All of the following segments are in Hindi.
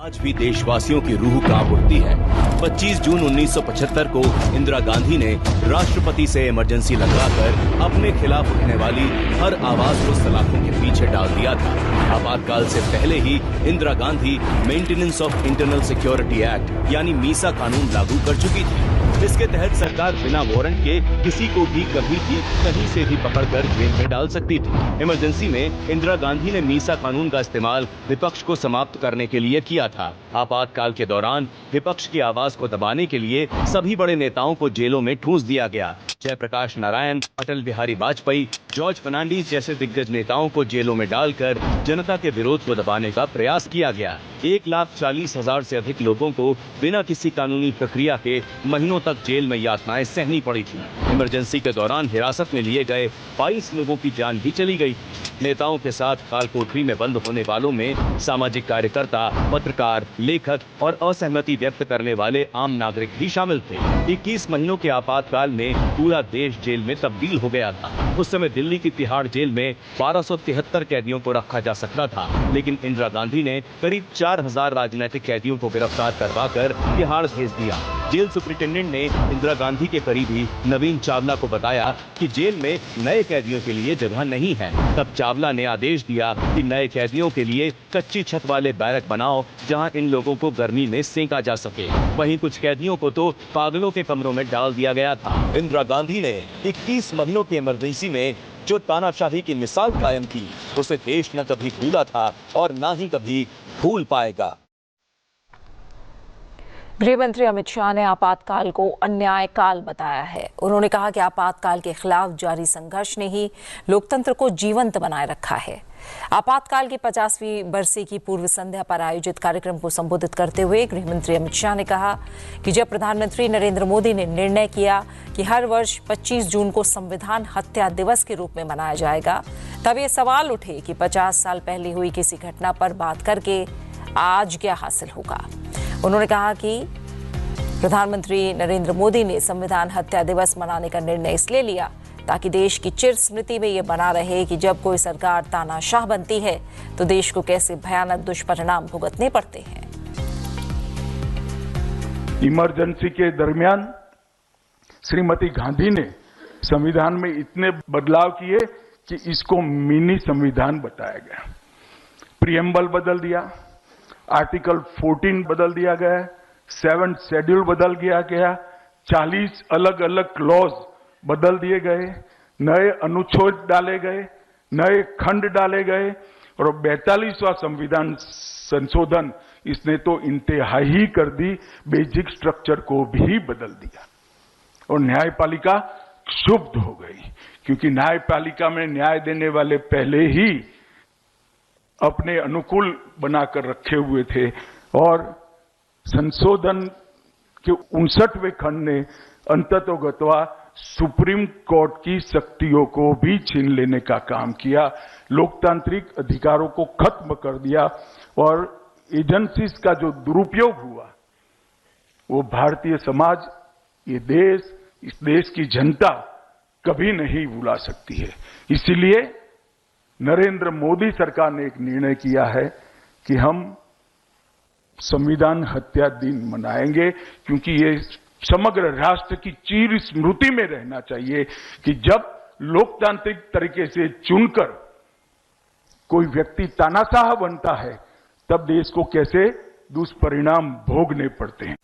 आज भी देशवासियों की रूह कांप उठती है। 25 जून 1975 को इंदिरा गांधी ने राष्ट्रपति से इमरजेंसी लगवाकर अपने खिलाफ उठने वाली हर आवाज को सलाखों के पीछे डाल दिया था। आपातकाल से पहले ही Indira Gandhi maintenance of internal security act यानी मीसा कानून लागू कर चुकी थी। इसके तहत सरकार बिना वारंट के किसी को भी कभी भी कहीं से भी पकड़कर जेल में डाल सकती थी। इमरजेंसी में इंदिरा गांधी ने मीसा कानून का इस्तेमाल विपक्ष को समाप्त करने के लिए किया था। आपातकाल के दौरान विपक्ष की आवाज को दबाने के लिए सभी बड़े नेताओं को जेलों में ठूंस दिया गया। जयप्रकाश नारायण, अटल बिहारी वाजपेयी, जॉर्ज फर्नांडीज जैसे दिग्गज नेताओं को जेलों में डालकर जनता के विरोध को दबाने का प्रयास किया गया। 1,40,000 से अधिक लोगों को बिना किसी कानूनी प्रक्रिया के महीनों तक जेल में यातनाएं सहनी पड़ी थी। इमरजेंसी के दौरान हिरासत में लिए गए 22 लोगों की जान भी चली गई। नेताओं के साथ कालकोठरी में बंद होने वालों में सामाजिक कार्यकर्ता, पत्रकार, लेखक और असहमति व्यक्त करने वाले आम नागरिक भी शामिल थे। 21 महीनों के आपातकाल में पूरा देश जेल में तब्दील हो गया था। उस समय दिल्ली की तिहाड़ जेल में 1273 कैदियों को रखा जा सकता था, लेकिन इंदिरा गांधी ने करीब 4,000 राजनीतिक कैदियों को गिरफ्तार करवाकर तिहाड़ भेज दिया। जेल सुपरिटेंडेंट ने इंदिरा गांधी के करीबी नवीन चावला को बताया कि जेल में नए कैदियों के लिए जगह नहीं है। तब चावला ने आदेश दिया कि नए कैदियों के लिए कच्ची छत वाले बैरक बनाओ, जहां इन लोगों को गर्मी में सेंका जा सके। वहीं कुछ कैदियों को तो पागलों के कमरों में डाल दिया गया था। इंदिरा गांधी ने 21 महीनों की इमरजेंसी में जो तानाशाही की मिसाल कायम की, उसे देश न कभी भूला था और न ही कभी भूल पाएगा। गृह मंत्री अमित शाह ने आपातकाल को अन्याय काल बताया है। उन्होंने कहा कि आपातकाल के खिलाफ जारी संघर्ष ने ही लोकतंत्र को जीवंत बनाए रखा है। आपातकाल की 50वीं बरसी की पूर्व संध्या पर आयोजित कार्यक्रम को संबोधित करते हुए गृह मंत्री अमित शाह ने कहा कि जब प्रधानमंत्री नरेंद्र मोदी ने निर्णय किया कि हर वर्ष 25 जून को संविधान हत्या दिवस के रूप में मनाया जाएगा, तब ये सवाल उठे कि 50 साल पहले हुई किसी घटना पर बात करके आज क्या हासिल होगा। उन्होंने कहा कि प्रधानमंत्री नरेंद्र मोदी ने संविधान हत्या दिवस मनाने का निर्णय इसलिए लिया ताकि देश की चिर स्मृति में ये बना रहे कि जब कोई सरकार तानाशाह बनती है तो देश को कैसे भयानक दुष्परिणाम भुगतने पड़ते हैं। इमरजेंसी के दरमियान श्रीमती गांधी ने संविधान में इतने बदलाव किए कि इसको मिनी संविधान बताया गया। प्रीएम्बल बदल दिया, आर्टिकल 14 बदल दिया गया, 7th शेड्यूल बदल दिया गया, 40 अलग अलग क्लॉज बदल दिए गए, नए अनुच्छेद डाले गए, नए खंड डाले गए और 42वां संविधान संशोधन इसने तो इंतहाई कर दी, बेसिक स्ट्रक्चर को भी बदल दिया और न्यायपालिका क्षुब्ध हो गई, क्योंकि न्यायपालिका में न्याय देने वाले पहले ही अपने अनुकूल बनाकर रखे हुए थे और संशोधन के 59वें खंड ने अंततोगत्वा सुप्रीम कोर्ट की शक्तियों को भी छीन लेने का काम किया, लोकतांत्रिक अधिकारों को खत्म कर दिया और एजेंसीज का जो दुरुपयोग हुआ वो भारतीय समाज, ये देश, इस देश की जनता कभी नहीं भुला सकती है। इसीलिए नरेंद्र मोदी सरकार ने एक निर्णय किया है कि हम संविधान हत्या दिन मनाएंगे, क्योंकि ये समग्र राष्ट्र की चिर स्मृति में रहना चाहिए कि जब लोकतांत्रिक तरीके से चुनकर कोई व्यक्ति तानाशाह बनता है तब देश को कैसे दुष्परिणाम भोगने पड़ते हैं।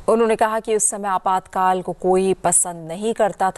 उन्होंने कहा कि उस समय आपातकाल को कोई पसंद नहीं करता था।